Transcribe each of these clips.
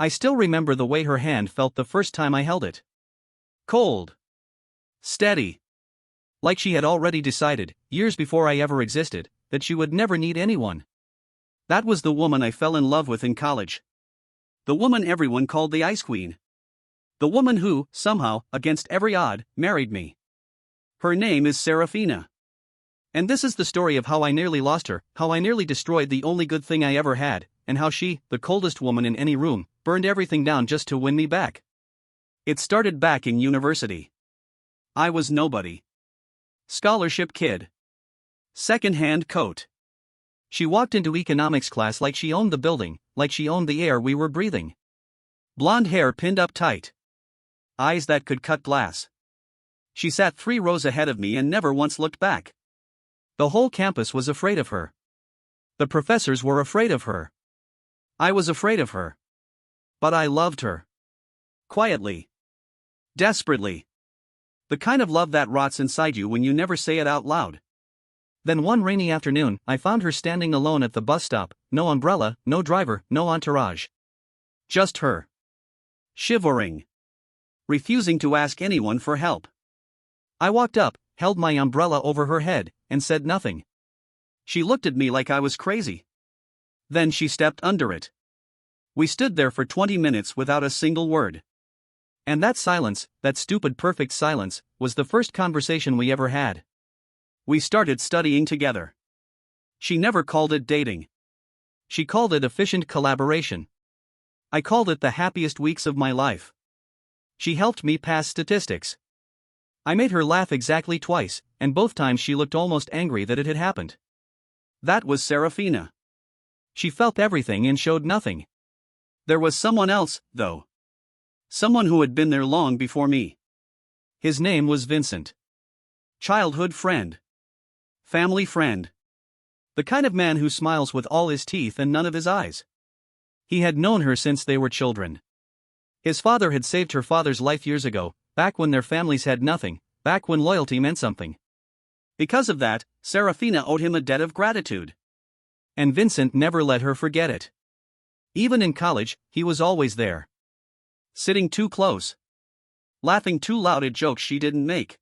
I still remember the way her hand felt the first time I held it. Cold. Steady. Like she had already decided, years before I ever existed, that she would never need anyone. That was the woman I fell in love with in college. The woman everyone called the Ice Queen. The woman who, somehow, against every odd, married me. Her name is Serafina. And this is the story of how I nearly lost her, how I nearly destroyed the only good thing I ever had, and how she, the coldest woman in any room, burned everything down just to win me back. It started back in university. I was nobody. Scholarship kid. Second-hand coat. She walked into economics class like she owned the building, like she owned the air we were breathing. Blonde hair pinned up tight. Eyes that could cut glass. She sat 3 rows ahead of me and never once looked back. The whole campus was afraid of her. The professors were afraid of her. I was afraid of her. But I loved her. Quietly. Desperately. The kind of love that rots inside you when you never say it out loud. Then one rainy afternoon, I found her standing alone at the bus stop, no umbrella, no driver, no entourage. Just her. Shivering. Refusing to ask anyone for help. I walked up, held my umbrella over her head, and said nothing. She looked at me like I was crazy. Then she stepped under it. We stood there for 20 minutes without a single word. And that silence, that stupid perfect silence, was the first conversation we ever had. We started studying together. She never called it dating. She called it efficient collaboration. I called it the happiest weeks of my life. She helped me pass statistics. I made her laugh exactly twice, and both times she looked almost angry that it had happened. That was Serafina. She felt everything and showed nothing. There was someone else, though. Someone who had been there long before me. His name was Vincent. Childhood friend. Family friend. The kind of man who smiles with all his teeth and none of his eyes. He had known her since they were children. His father had saved her father's life years ago, back when their families had nothing, back when loyalty meant something. Because of that, Serafina owed him a debt of gratitude. And Vincent never let her forget it. Even in college, he was always there. Sitting too close. Laughing too loud at jokes she didn't make.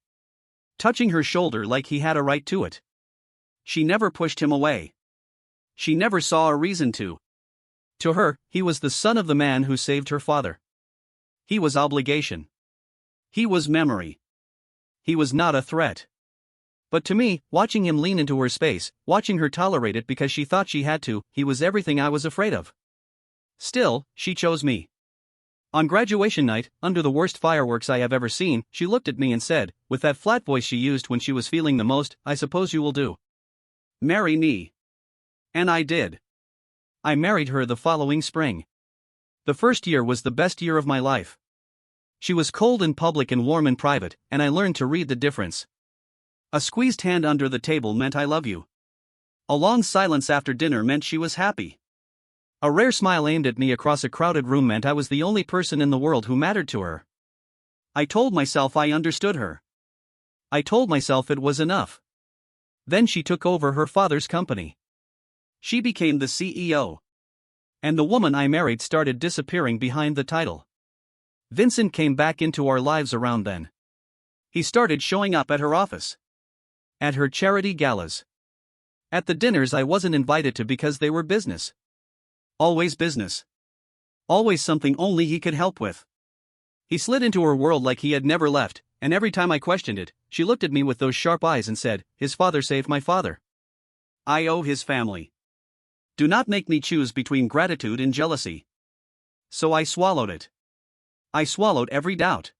Touching her shoulder like he had a right to it. She never pushed him away. She never saw a reason to. To her, he was the son of the man who saved her father. He was obligation. He was memory. He was not a threat. But to me, watching him lean into her space, watching her tolerate it because she thought she had to, he was everything I was afraid of. Still, she chose me. On graduation night, under the worst fireworks I have ever seen, she looked at me and said, with that flat voice she used when she was feeling the most, "I suppose you will do. Marry me." And I did. I married her the following spring. The first year was the best year of my life. She was cold in public and warm in private, and I learned to read the difference. A squeezed hand under the table meant "I love you." A long silence after dinner meant she was happy. A rare smile aimed at me across a crowded room meant I was the only person in the world who mattered to her. I told myself I understood her. I told myself it was enough. Then she took over her father's company. She became the CEO. And the woman I married started disappearing behind the title. Vincent came back into our lives around then. He started showing up at her office. At her charity galas. At the dinners I wasn't invited to because they were business. Always business. Always something only he could help with. He slid into her world like he had never left, and every time I questioned it, she looked at me with those sharp eyes and said, "His father saved my father. I owe his family. Do not make me choose between gratitude and jealousy." So I swallowed it. I swallowed every doubt.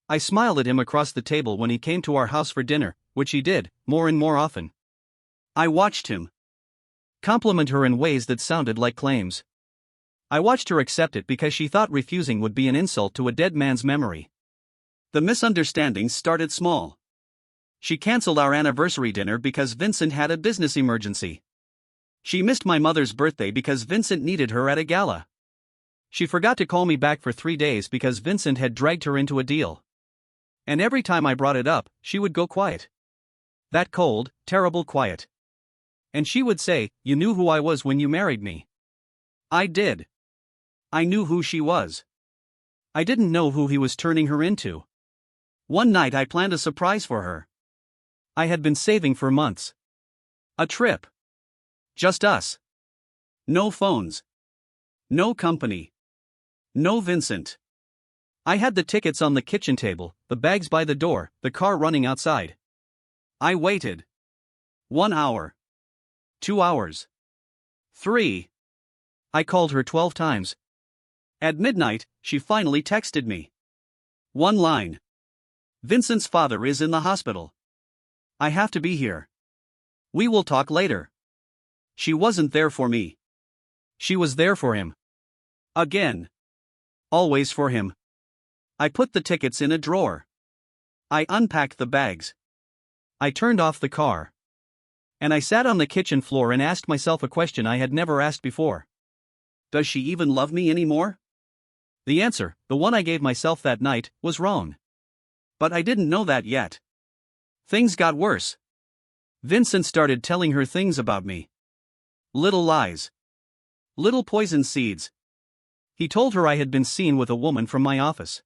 I smiled at him across the table when he came to our house for dinner, which he did, more and more often. I watched him compliment her in ways that sounded like claims. I watched her accept it because she thought refusing would be an insult to a dead man's memory. The misunderstandings started small. She canceled our anniversary dinner because Vincent had a business emergency. She missed my mother's birthday because Vincent needed her at a gala. She forgot to call me back for 3 days because Vincent had dragged her into a deal. And every time I brought it up, she would go quiet. That cold, terrible quiet. And she would say, "You knew who I was when you married me." I did. I knew who she was. I didn't know who he was turning her into. One night I planned a surprise for her. I had been saving for months. A trip. Just us. No phones. No company. No Vincent. I had the tickets on the kitchen table, the bags by the door, the car running outside. I waited. 1 hour. 2 hours. 3. I called her 12 times. At midnight, she finally texted me. One line. Vincent's father is in the hospital. I have to be here. We will talk later. She wasn't there for me. She was there for him. Again. Always for him. I put the tickets in a drawer. I unpacked the bags. I turned off the car. And I sat on the kitchen floor and asked myself a question I had never asked before. Does she even love me anymore? The answer, the one I gave myself that night, was wrong. But I didn't know that yet. Things got worse. Vincent started telling her things about me. Little lies. Little poison seeds. He told her I had been seen with a woman from my office.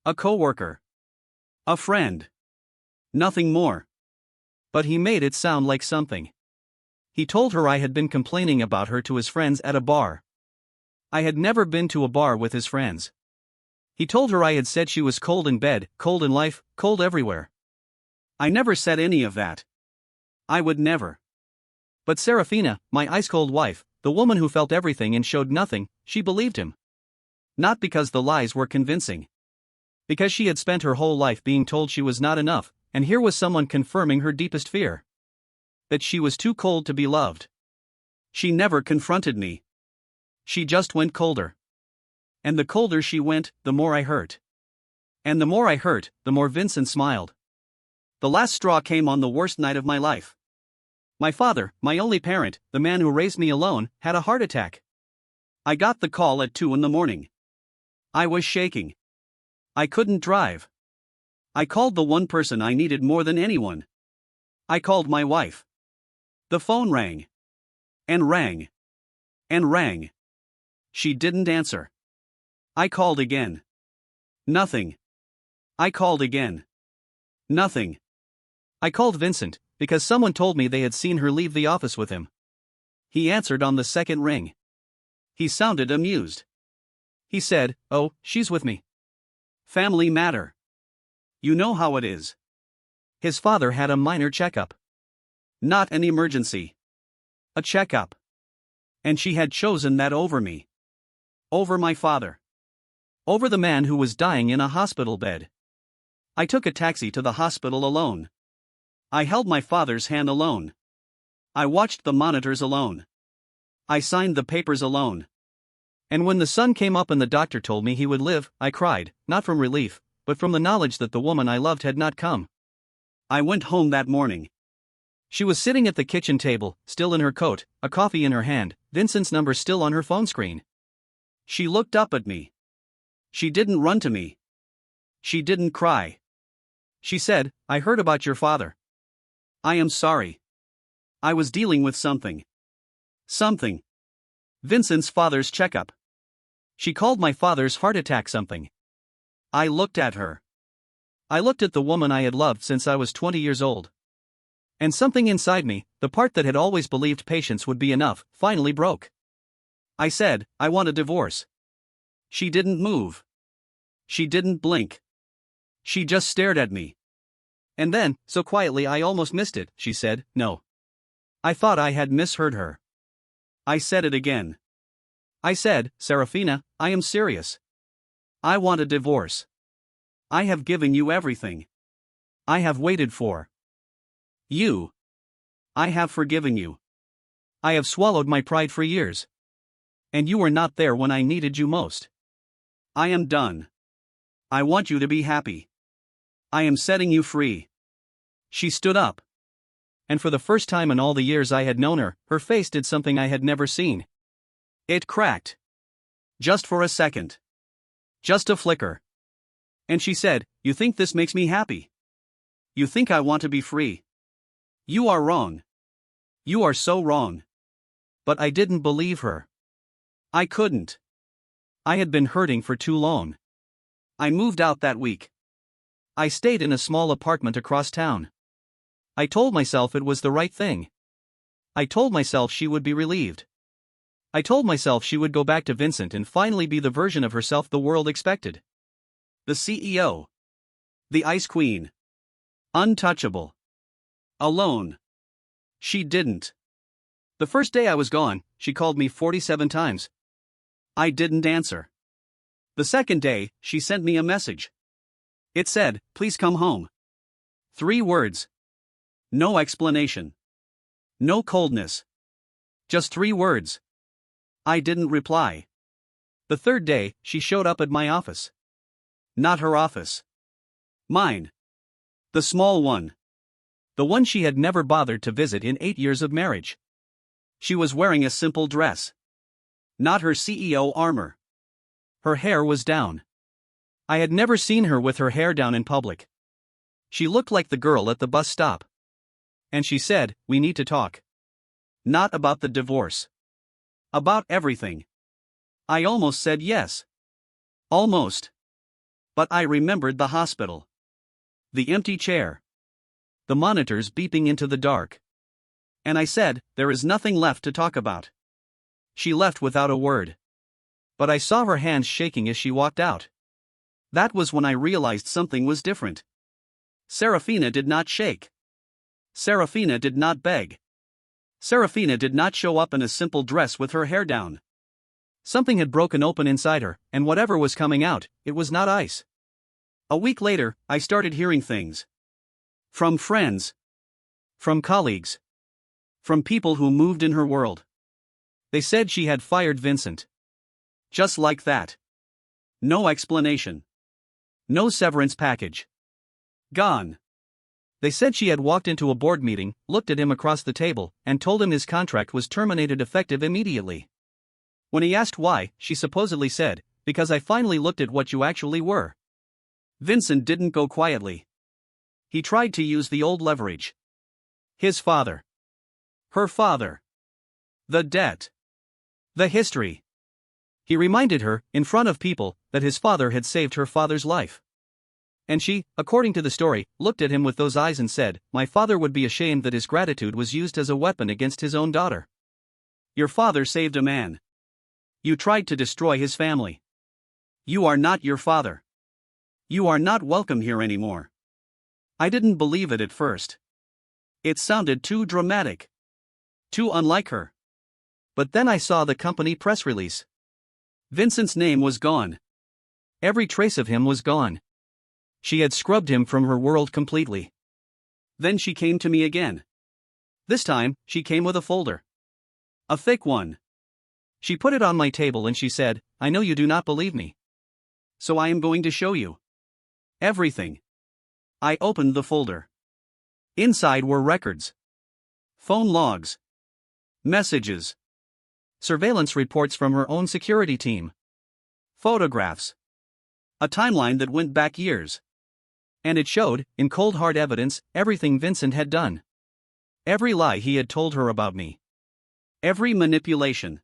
A coworker. A friend. Nothing more. But he made it sound like something. He told her I had been complaining about her to his friends at a bar. I had never been to a bar with his friends. He told her I had said she was cold in bed, cold in life, cold everywhere. I never said any of that. I would never. But Serafina, my ice-cold wife, the woman who felt everything and showed nothing, she believed him. Not because the lies were convincing. Because she had spent her whole life being told she was not enough, and here was someone confirming her deepest fear. That she was too cold to be loved. She never confronted me. She just went colder. And the colder she went, the more I hurt. And the more I hurt, the more Vincent smiled. The last straw came on the worst night of my life. My father, my only parent, the man who raised me alone, had a heart attack. I got the call at 2 a.m. I was shaking. I couldn't drive. I called the one person I needed more than anyone. I called my wife. The phone rang. And rang. And rang. She didn't answer. I called again. Nothing. I called again. Nothing. I called Vincent, because someone told me they had seen her leave the office with him. He answered on the second ring. He sounded amused. He said, "Oh, she's with me. Family matter. You know how it is." His father had a minor checkup. Not an emergency. A checkup. And she had chosen that over me. Over my father. Over the man who was dying in a hospital bed. I took a taxi to the hospital alone. I held my father's hand alone. I watched the monitors alone. I signed the papers alone. And when the sun came up and the doctor told me he would live, I cried, not from relief, but from the knowledge that the woman I loved had not come. I went home that morning. She was sitting at the kitchen table, still in her coat, a coffee in her hand, Vincent's number still on her phone screen. She looked up at me. She didn't run to me. She didn't cry. She said, "I heard about your father. I am sorry. I was dealing with something. Something. Vincent's father's checkup." She called my father's heart attack something. I looked at her. I looked at the woman I had loved since I was 20 years old. And something inside me, the part that had always believed patience would be enough, finally broke. I said, "I want a divorce." She didn't move. She didn't blink. She just stared at me. And then, so quietly I almost missed it, she said, "No." I thought I had misheard her. I said it again. I said, "Serafina, I am serious. I want a divorce. I have given you everything. I have waited for you. I have forgiven you. I have swallowed my pride for years. And you were not there when I needed you most. I am done. I want you to be happy. I am setting you free." She stood up. And for the first time in all the years I had known her, her face did something I had never seen. It cracked. Just for a second. Just a flicker. And she said, "You think this makes me happy? You think I want to be free? You are wrong. You are so wrong." But I didn't believe her. I couldn't. I had been hurting for too long. I moved out that week. I stayed in a small apartment across town. I told myself it was the right thing. I told myself she would be relieved. I told myself she would go back to Vincent and finally be the version of herself the world expected. The CEO. The Ice Queen. Untouchable. Alone. She didn't. The first day I was gone, she called me 47 times. I didn't answer. The second day, she sent me a message. It said, "Please come home." 3 words. No explanation. No coldness. Just 3 words. I didn't reply. The third day, she showed up at my office. Not her office. Mine. The small one. The one she had never bothered to visit in 8 years of marriage. She was wearing a simple dress. Not her CEO armor. Her hair was down. I had never seen her with her hair down in public. She looked like the girl at the bus stop. And she said, "We need to talk. Not about the divorce. About everything." I almost said yes. Almost. But I remembered the hospital. The empty chair. The monitors beeping into the dark. And I said, "There is nothing left to talk about." She left without a word. But I saw her hands shaking as she walked out. That was when I realized something was different. Serafina did not shake. Serafina did not beg. Serafina did not show up in a simple dress with her hair down. Something had broken open inside her, and whatever was coming out, it was not ice. A week later, I started hearing things. From friends. From colleagues. From people who moved in her world. They said she had fired Vincent. Just like that. No explanation. No severance package. Gone. They said she had walked into a board meeting, looked at him across the table, and told him his contract was terminated effective immediately. When he asked why, she supposedly said, "Because I finally looked at what you actually were." Vincent didn't go quietly. He tried to use the old leverage. His father. Her father. The debt. The history. He reminded her, in front of people, that his father had saved her father's life. And she, according to the story, looked at him with those eyes and said, "My father would be ashamed that his gratitude was used as a weapon against his own daughter. Your father saved a man. You tried to destroy his family. You are not your father. You are not welcome here anymore." I didn't believe it at first. It sounded too dramatic. Too unlike her. But then I saw the company press release. Vincent's name was gone. Every trace of him was gone. She had scrubbed him from her world completely. Then she came to me again. This time, she came with a folder. A thick one. She put it on my table and she said, "I know you do not believe me. So I am going to show you. Everything." I opened the folder. Inside were records. Phone logs. Messages. Surveillance reports from her own security team. Photographs. A timeline that went back years. And it showed, in cold hard evidence, everything Vincent had done. Every lie he had told her about me. Every manipulation.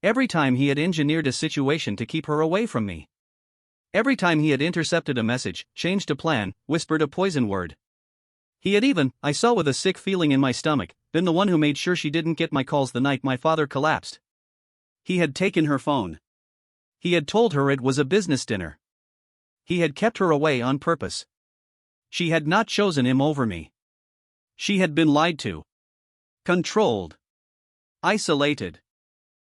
Every time he had engineered a situation to keep her away from me. Every time he had intercepted a message, changed a plan, whispered a poison word. He had even, I saw with a sick feeling in my stomach, been the one who made sure she didn't get my calls the night my father collapsed. He had taken her phone. He had told her it was a business dinner. He had kept her away on purpose. She had not chosen him over me. She had been lied to. Controlled. Isolated.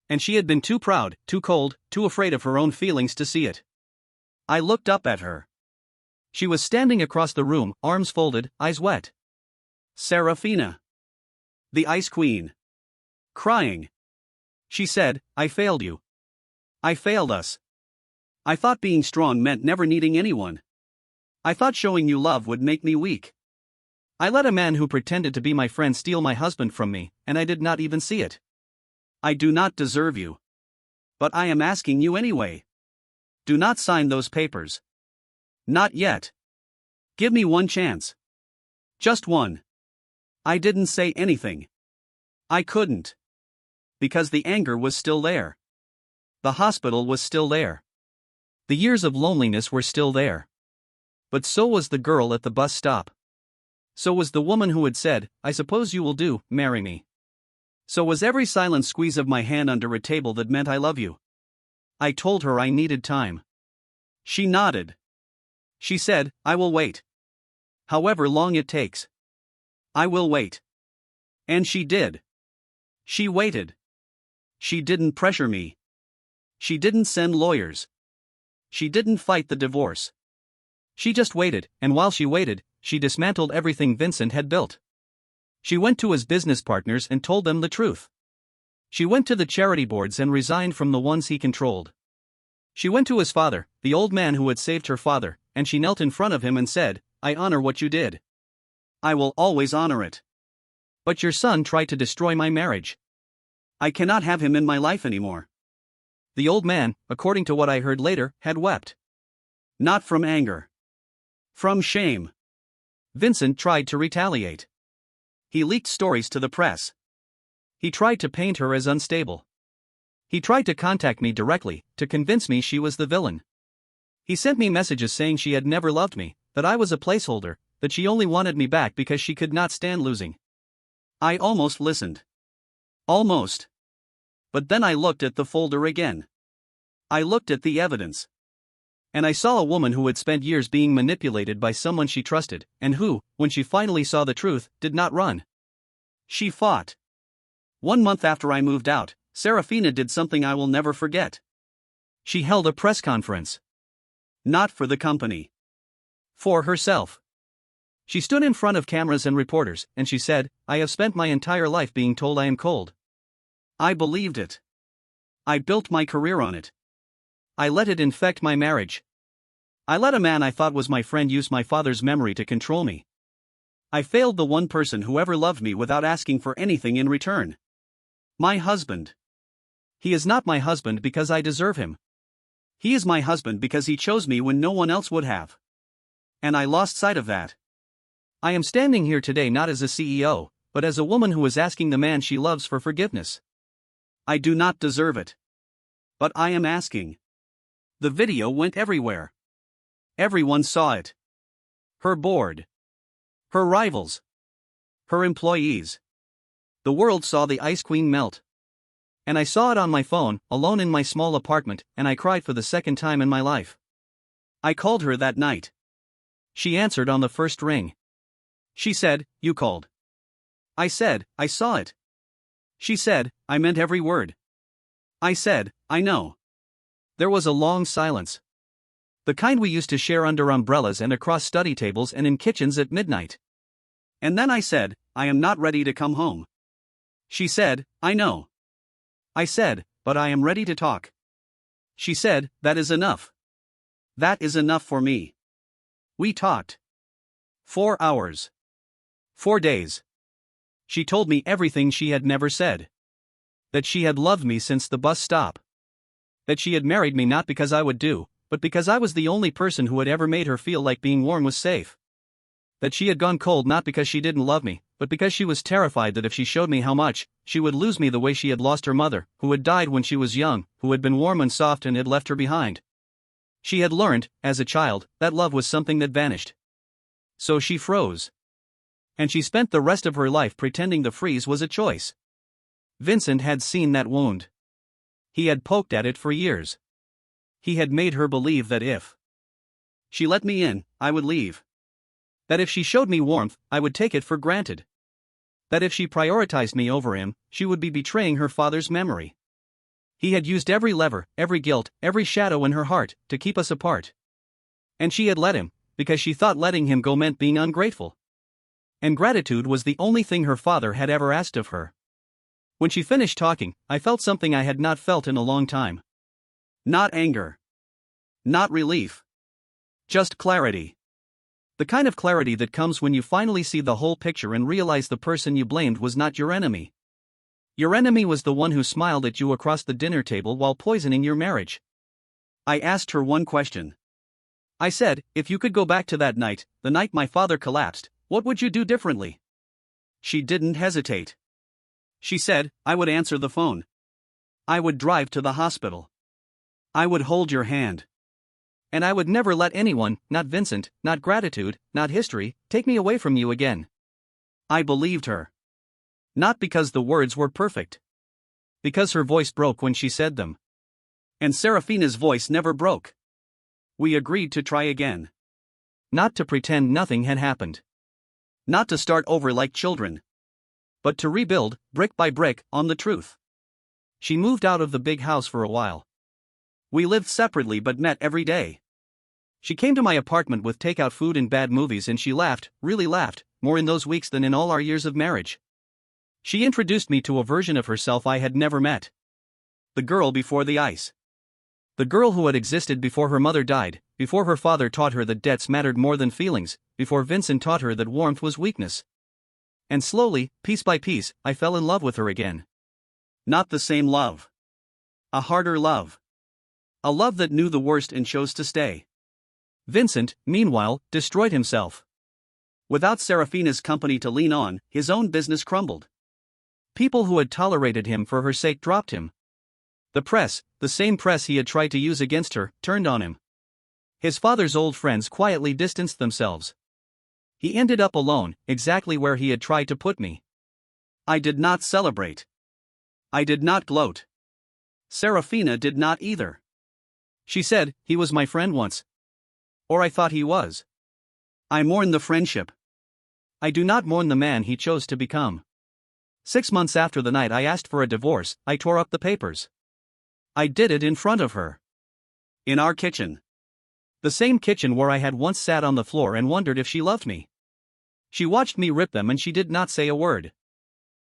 And she had been too proud, too cold, too afraid of her own feelings to see it. I looked up at her. She was standing across the room, arms folded, eyes wet. Serafina. The Ice Queen. Crying. She said, "I failed you. I failed us. I thought being strong meant never needing anyone. I thought showing you love would make me weak. I let a man who pretended to be my friend steal my husband from me, and I did not even see it. I do not deserve you. But I am asking you anyway. Do not sign those papers. Not yet. Give me one chance. Just one." I didn't say anything. I couldn't. Because the anger was still there. The hospital was still there. The years of loneliness were still there. But so was the girl at the bus stop. So was the woman who had said, "I suppose you will marry me." So was every silent squeeze of my hand under a table that meant "I love you." I told her I needed time. She nodded. She said, "I will wait. However long it takes. I will wait." And she did. She waited. She didn't pressure me. She didn't send lawyers. She didn't fight the divorce. She just waited, and while she waited, she dismantled everything Vincent had built. She went to his business partners and told them the truth. She went to the charity boards and resigned from the ones he controlled. She went to his father, the old man who had saved her father, and she knelt in front of him and said, "I honor what you did. I will always honor it. But your son tried to destroy my marriage. I cannot have him in my life anymore." The old man, according to what I heard later, had wept. Not from anger. From shame. Vincent tried to retaliate. He leaked stories to the press. He tried to paint her as unstable. He tried to contact me directly, to convince me she was the villain. He sent me messages saying she had never loved me, that I was a placeholder, that she only wanted me back because she could not stand losing. I almost listened. Almost. But then I looked at the folder again. I looked at the evidence. And I saw a woman who had spent years being manipulated by someone she trusted, and who, when she finally saw the truth, did not run. She fought. 1 month after I moved out, Serafina did something I will never forget. She held a press conference. Not for the company. For herself. She stood in front of cameras and reporters, and she said, "I have spent my entire life being told I am cold. I believed it. I built my career on it. I let it infect my marriage. I let a man I thought was my friend use my father's memory to control me. I failed the one person who ever loved me without asking for anything in return. My husband. He is not my husband because I deserve him. He is my husband because he chose me when no one else would have. And I lost sight of that. I am standing here today not as a CEO, but as a woman who is asking the man she loves for forgiveness. I do not deserve it. But I am asking." The video went everywhere. Everyone saw it. Her board. Her rivals. Her employees. The world saw the Ice Queen melt. And I saw it on my phone, alone in my small apartment, and I cried for the second time in my life. I called her that night. She answered on the first ring. She said, "You called." I said, "I saw it." She said, "I meant every word." I said, "I know." There was a long silence. The kind we used to share under umbrellas and across study tables and in kitchens at midnight. And then I said, "I am not ready to come home." She said, "I know." I said, "But I am ready to talk." She said, "That is enough. That is enough for me." We talked. 4 hours. 4 days. She told me everything she had never said. That she had loved me since the bus stop. That she had married me not because I would do, but because I was the only person who had ever made her feel like being warm was safe. That she had gone cold not because she didn't love me, but because she was terrified that if she showed me how much, she would lose me the way she had lost her mother, who had died when she was young, who had been warm and soft and had left her behind. She had learned, as a child, that love was something that vanished. So she froze. And she spent the rest of her life pretending the freeze was a choice. Vincent had seen that wound. He had poked at it for years. He had made her believe that if she let me in, I would leave. That if she showed me warmth, I would take it for granted. That if she prioritized me over him, she would be betraying her father's memory. He had used every lever, every guilt, every shadow in her heart, to keep us apart. And she had let him, because she thought letting him go meant being ungrateful. And gratitude was the only thing her father had ever asked of her. When she finished talking, I felt something I had not felt in a long time. Not anger. Not relief. Just clarity. The kind of clarity that comes when you finally see the whole picture and realize the person you blamed was not your enemy. Your enemy was the one who smiled at you across the dinner table while poisoning your marriage. I asked her one question. I said, "If you could go back to that night, the night my father collapsed, what would you do differently?" She didn't hesitate. She said, "I would answer the phone. I would drive to the hospital. I would hold your hand. And I would never let anyone, not Vincent, not gratitude, not history, take me away from you again. I believed her. Not because the words were perfect. Because her voice broke when she said them. And Serafina's voice never broke. We agreed to try again. Not to pretend nothing had happened. Not to start over like children. But to rebuild, brick by brick, on the truth. She moved out of the big house for a while. We lived separately but met every day. She came to my apartment with takeout food and bad movies, and she laughed, really laughed, more in those weeks than in all our years of marriage. She introduced me to a version of herself I had never met. The girl before the ice. The girl who had existed before her mother died, before her father taught her that debts mattered more than feelings, before Vincent taught her that warmth was weakness. And slowly, piece by piece, I fell in love with her again. Not the same love. A harder love. A love that knew the worst and chose to stay. Vincent, meanwhile, destroyed himself. Without Serafina's company to lean on, his own business crumbled. People who had tolerated him for her sake dropped him. The press, the same press he had tried to use against her, turned on him. His father's old friends quietly distanced themselves. He ended up alone, exactly where he had tried to put me. I did not celebrate. I did not gloat. Serafina did not either. She said, he was my friend once. Or I thought he was. I mourn the friendship. I do not mourn the man he chose to become. 6 months after the night I asked for a divorce, I tore up the papers. I did it in front of her. In our kitchen. The same kitchen where I had once sat on the floor and wondered if she loved me. She watched me rip them and she did not say a word.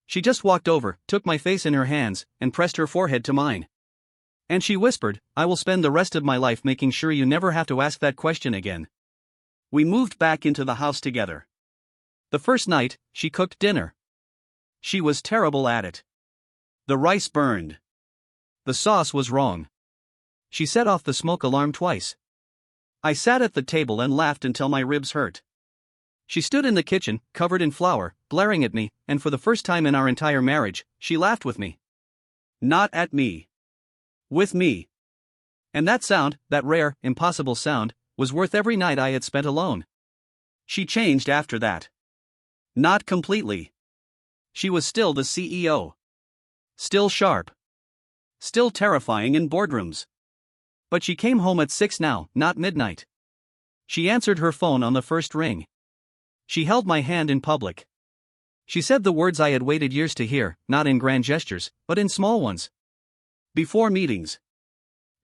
She just walked over, took my face in her hands, and pressed her forehead to mine. And she whispered, I will spend the rest of my life making sure you never have to ask that question again. We moved back into the house together. The first night, she cooked dinner. She was terrible at it. The rice burned. The sauce was wrong. She set off the smoke alarm twice. I sat at the table and laughed until my ribs hurt. She stood in the kitchen, covered in flour, glaring at me, and for the first time in our entire marriage, she laughed with me. Not at me. With me. And that sound, that rare, impossible sound, was worth every night I had spent alone. She changed after that. Not completely. She was still the CEO. Still sharp. Still terrifying in boardrooms. But she came home at 6 now, not midnight. She answered her phone on the first ring. She held my hand in public. She said the words I had waited years to hear, not in grand gestures, but in small ones. Before meetings.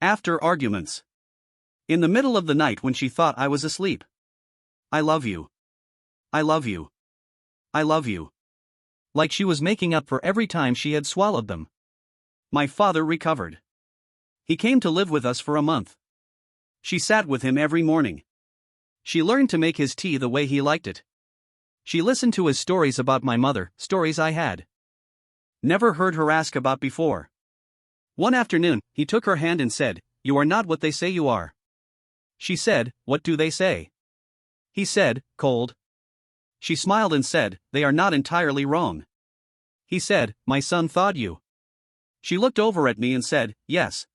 After arguments. In the middle of the night when she thought I was asleep. I love you. I love you. I love you. Like she was making up for every time she had swallowed them. My father recovered. He came to live with us for a month. She sat with him every morning. She learned to make his tea the way he liked it. She listened to his stories about my mother, stories I had never heard her ask about before. One afternoon, he took her hand and said, "You are not what they say you are." She said, "What do they say?" He said, "Cold." She smiled and said, "They are not entirely wrong." He said, "My son thawed you." She looked over at me and said, "Yes."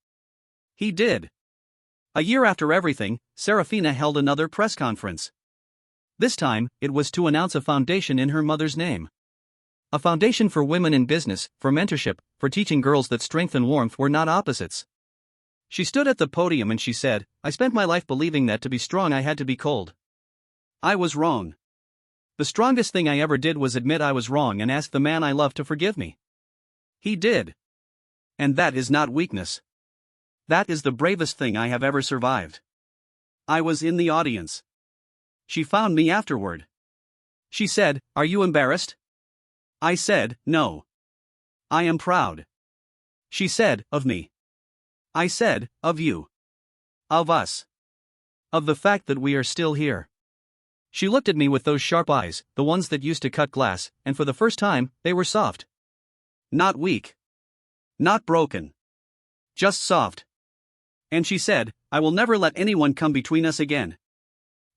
He did. A year after everything, Serafina held another press conference. This time, it was to announce a foundation in her mother's name. A foundation for women in business, for mentorship, for teaching girls that strength and warmth were not opposites. She stood at the podium and she said, "I spent my life believing that to be strong I had to be cold. I was wrong. The strongest thing I ever did was admit I was wrong and ask the man I loved to forgive me. He did. And that is not weakness. That is the bravest thing I have ever survived." I was in the audience. She found me afterward. She said, "Are you embarrassed?" I said, "No. I am proud." She said, "Of me?" I said, "Of you. Of us. Of the fact that we are still here." She looked at me with those sharp eyes, the ones that used to cut glass, and for the first time, they were soft. Not weak. Not broken. Just soft. And she said, "I will never let anyone come between us again.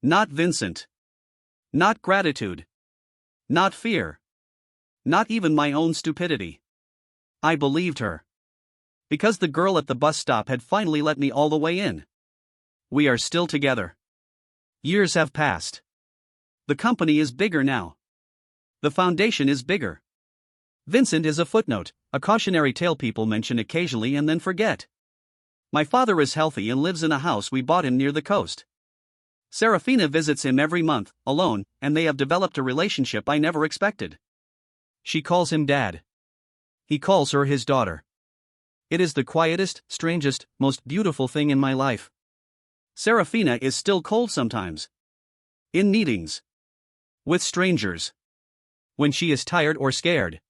Not Vincent. Not gratitude. Not fear. Not even my own stupidity." I believed her. Because the girl at the bus stop had finally let me all the way in. We are still together. Years have passed. The company is bigger now. The foundation is bigger. Vincent is a footnote, a cautionary tale people mention occasionally and then forget. My father is healthy and lives in a house we bought him near the coast. Serafina visits him every month, alone, and they have developed a relationship I never expected. She calls him Dad. He calls her his daughter. It is the quietest, strangest, most beautiful thing in my life. Serafina is still cold sometimes. In meetings. With strangers. When she is tired or scared.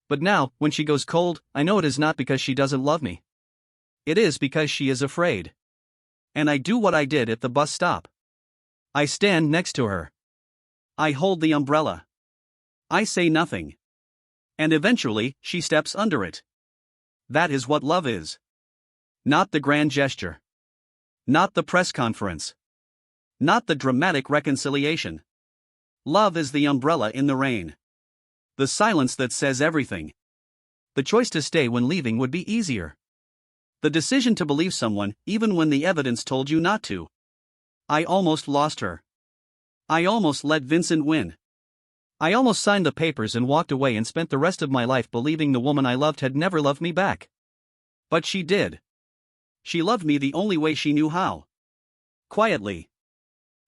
But now, when she goes cold, I know it is not because she doesn't love me. It is because she is afraid. And I do what I did at the bus stop. I stand next to her. I hold the umbrella. I say nothing. And eventually, she steps under it. That is what love is. Not the grand gesture. Not the press conference. Not the dramatic reconciliation. Love is the umbrella in the rain. The silence that says everything. The choice to stay when leaving would be easier. The decision to believe someone, even when the evidence told you not to. I almost lost her. I almost let Vincent win. I almost signed the papers and walked away and spent the rest of my life believing the woman I loved had never loved me back. But she did. She loved me the only way she knew how. Quietly.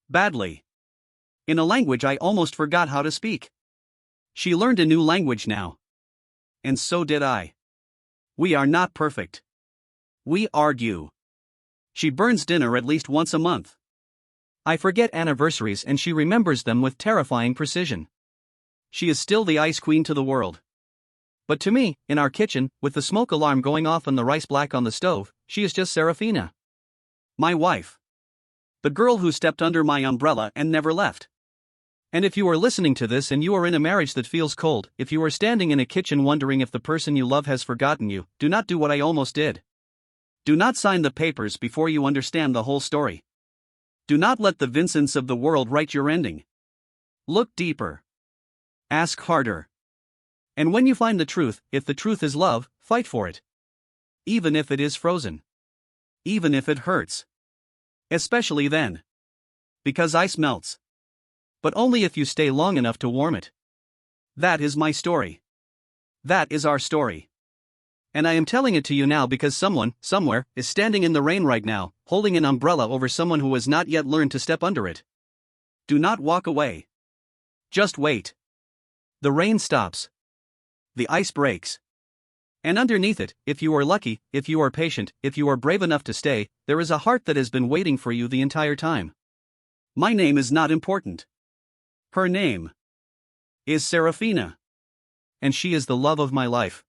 Badly. In a language I almost forgot how to speak. She learned a new language now. And so did I. We are not perfect. We argue. She burns dinner at least once a month. I forget anniversaries and she remembers them with terrifying precision. She is still the ice queen to the world. But to me, in our kitchen, with the smoke alarm going off and the rice black on the stove, she is just Serafina. My wife. The girl who stepped under my umbrella and never left. And if you are listening to this and you are in a marriage that feels cold, if you are standing in a kitchen wondering if the person you love has forgotten you, do not do what I almost did. Do not sign the papers before you understand the whole story. Do not let the Vincents of the world write your ending. Look deeper. Ask harder. And when you find the truth, if the truth is love, fight for it. Even if it is frozen. Even if it hurts. Especially then. Because ice melts. But only if you stay long enough to warm it. That is my story. That is our story. And I am telling it to you now because someone, somewhere, is standing in the rain right now, holding an umbrella over someone who has not yet learned to step under it. Do not walk away. Just wait. The rain stops. The ice breaks. And underneath it, if you are lucky, if you are patient, if you are brave enough to stay, there is a heart that has been waiting for you the entire time. My name is not important. Her name is Serafina. And she is the love of my life.